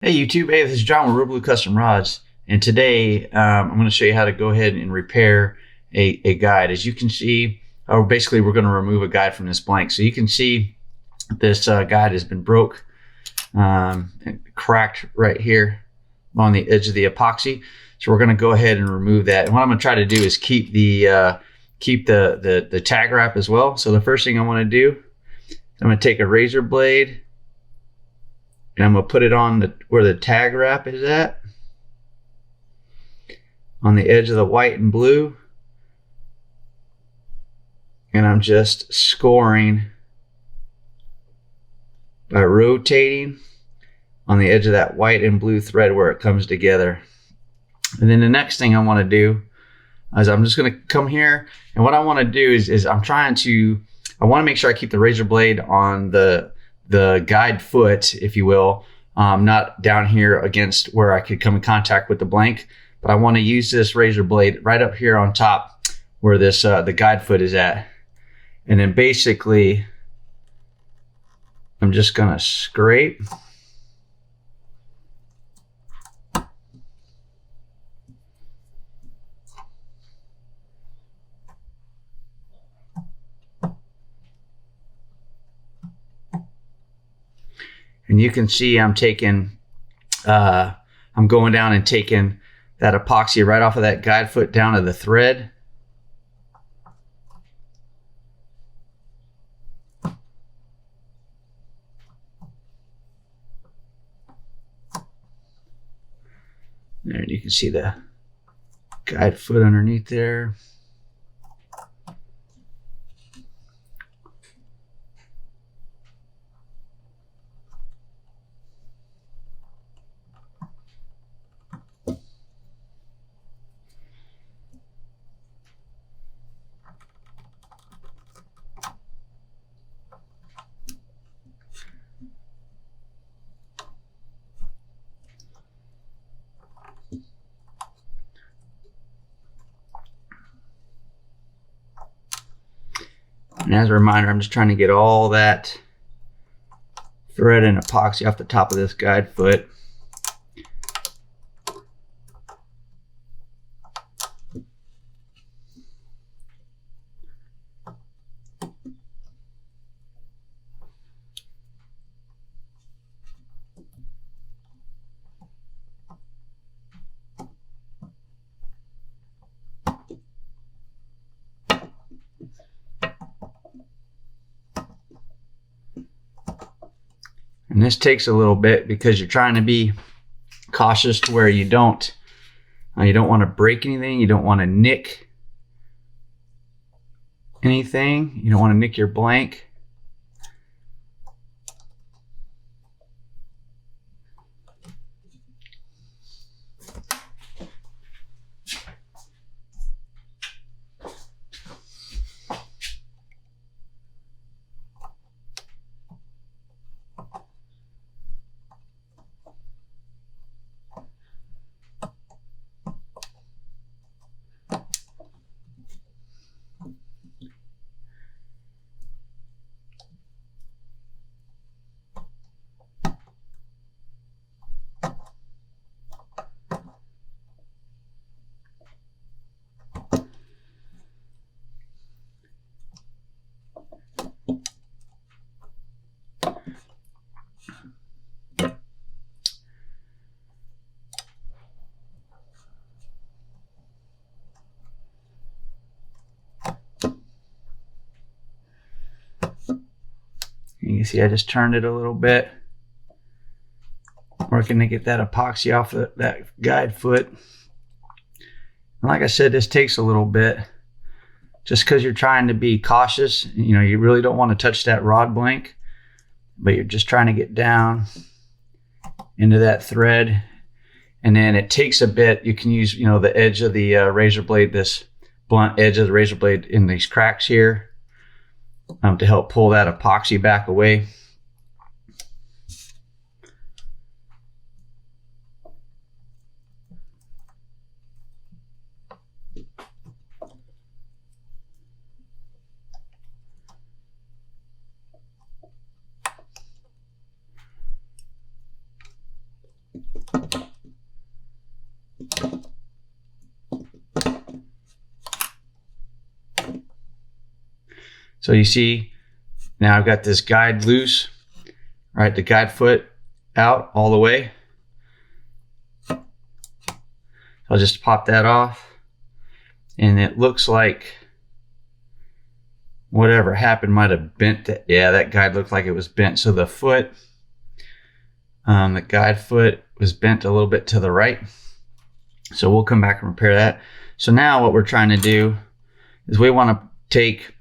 Hey YouTube, hey, this is John with ReelBlue Custom Rods, and today I'm going to show you how to go ahead and repair a guide. As you can see, or basically we're going to remove a guide from this blank. So you can see this guide has been broke and cracked right here on the edge of the epoxy. So we're going to go ahead and remove that. And what I'm going to try to do is keep the tag wrap as well. So the first thing I want to do, I'm going to take a razor blade. And I'm going to put it on where the tag wrap is at, on the edge of the white and blue. And I'm just scoring by rotating on the edge of that white and blue thread where it comes together. And then the next thing I want to do is I'm just going to come here, and what I want to do is I want to make sure I keep the razor blade on the guide foot, if you will, not down here against where I could come in contact with the blank, but I want to use this razor blade right up here on top where this the guide foot is at. And then basically I'm just gonna scrape and you can see I'm going down and taking that epoxy right off of that guide foot down to the thread. There, you can see the guide foot underneath there. And as a reminder, I'm just trying to get all that thread and epoxy off the top of this guide foot. And this takes a little bit because you're trying to be cautious to where you don't want to break anything, you don't want to nick anything, you don't want to nick your blank. You can see I just turned it a little bit, working to get that epoxy off that guide foot. And like I said, this takes a little bit just because you're trying to be cautious. You know, you really don't want to touch that rod blank, but you're just trying to get down into that thread. And then it takes a bit. You can use, the edge of the razor blade, this blunt edge of the razor blade in these cracks here, to help pull that epoxy back away. So you see, now I've got this guide loose, right? The guide foot out all the way. I'll just pop that off. And it looks like whatever happened might have bent that. Yeah, that guide looked like it was bent. So the foot, the guide foot was bent a little bit to the right. So we'll come back and repair that. So now what we're trying to do is we want to take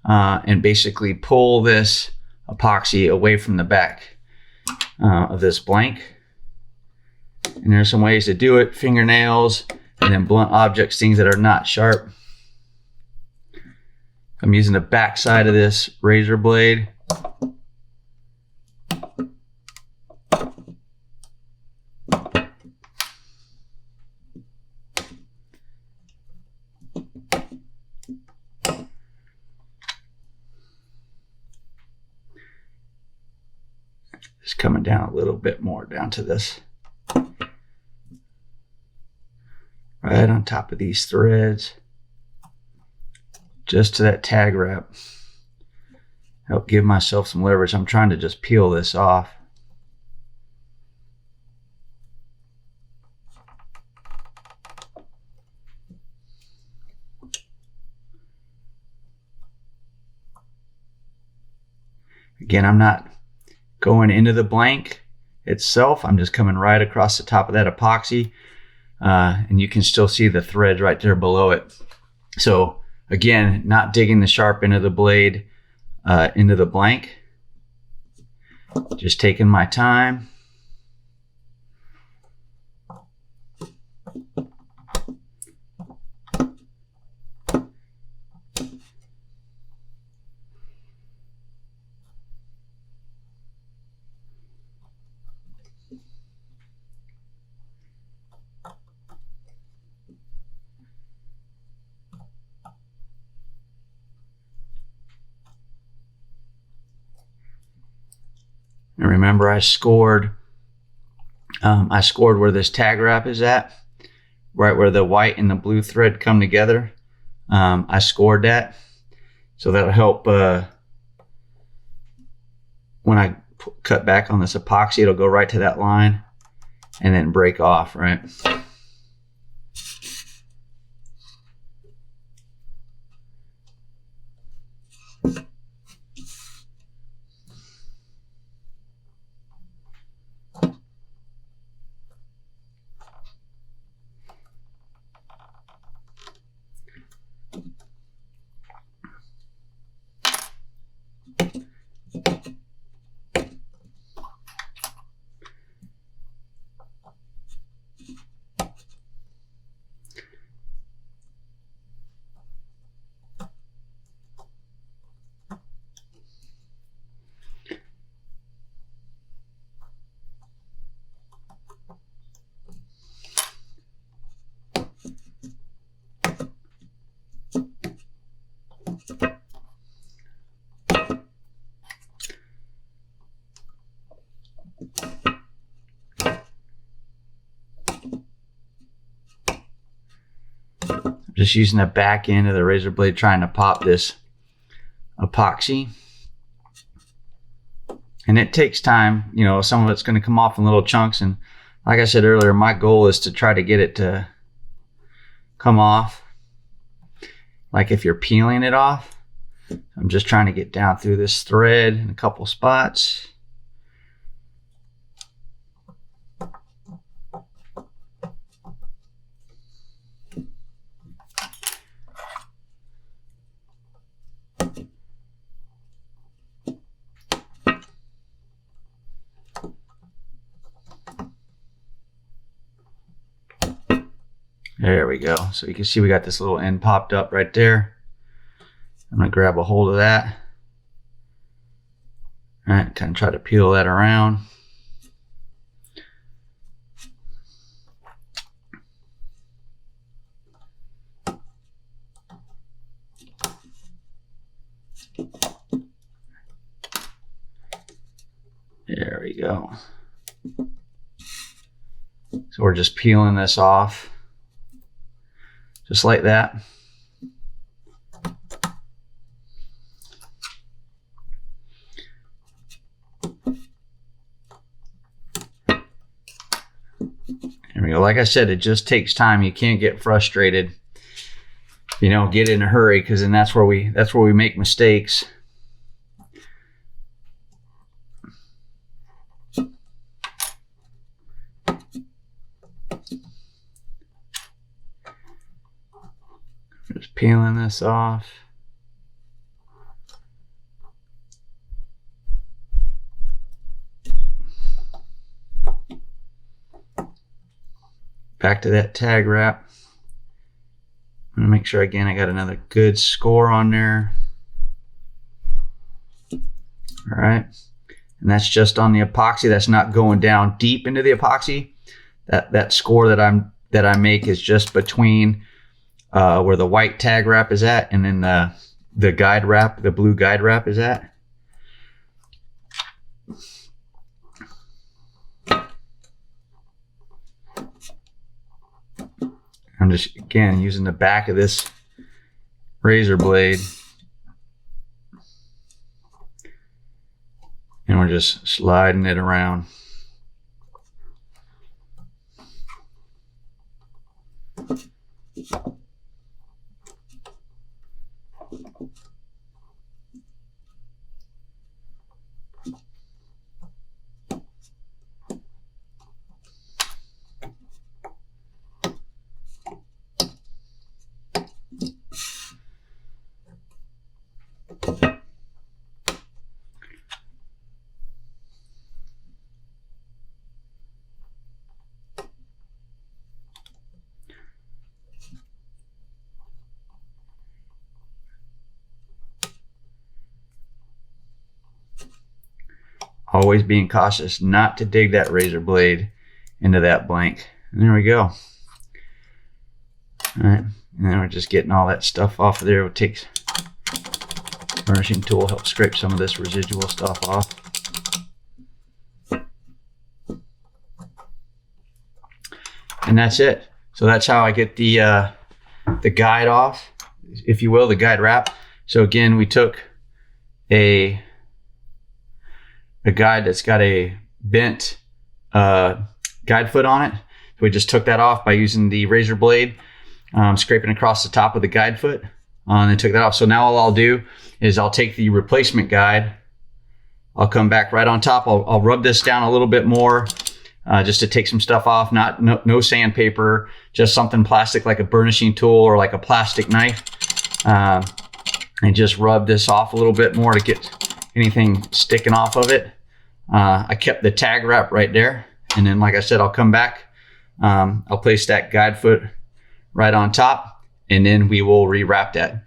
and basically pull this epoxy away from the back of this blank. And there's some ways to do it: fingernails, and then blunt objects, things that are not sharp. I'm using the back side of this razor blade. Just coming down a little bit more down to this. Right on top of these threads. Just to that tag wrap. Help give myself some leverage. I'm trying to just peel this off. Again, I'm not going into the blank itself. I'm just coming right across the top of that epoxy. And you can still see the threads right there below it. So again, not digging the sharp end of the blade into the blank. Just taking my time. And remember, I scored where this tag wrap is at, right where the white and the blue thread come together. I scored that, so that'll help when I cut back on this epoxy. It'll go right to that line and then break off, right? Just using the back end of the razor blade trying to pop this epoxy. And it takes time, you know, some of it's going to come off in little chunks. And like I said earlier, my goal is to try to get it to come off like if you're peeling it off. I'm just trying to get down through this thread in a couple spots. There we go. So you can see we got this little end popped up right there. I'm going to grab a hold of that. All right, kind of try to peel that around. There we go. So we're just peeling this off. Just like that. There we go. Like I said, it just takes time. You can't get frustrated. You know, get in a hurry, because then that's where we make mistakes. Just peeling this off. Back to that tag wrap. I'm gonna make sure again I got another good score on there. All right, and that's just on the epoxy. That's not going down deep into the epoxy. That score that I make is just between where the white tag wrap is at, and then the guide wrap, the blue guide wrap is at. I'm just, again, using the back of this razor blade, and we're just sliding it around. Always being cautious not to dig that razor blade into that blank. And there we go. All right, and then we're just getting all that stuff off of there. It takes burnishing tool, help scrape some of this residual stuff off. And that's it. So that's how I get the guide off, if you will, the guide wrap. So again, we took a guide that's got a bent guide foot on it. So we just took that off by using the razor blade, scraping across the top of the guide foot, and then took that off. So now all I'll do is I'll take the replacement guide, I'll come back right on top, I'll rub this down a little bit more, just to take some stuff off. No sandpaper, just something plastic like a burnishing tool or like a plastic knife, and just rub this off a little bit more to get anything sticking off of it. I kept the tag wrap right there, and then like I said, I'll come back, I'll place that guide foot right on top, and then we will rewrap that.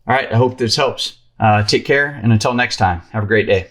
All right, I hope this helps. Take care, and until next time, have a great day.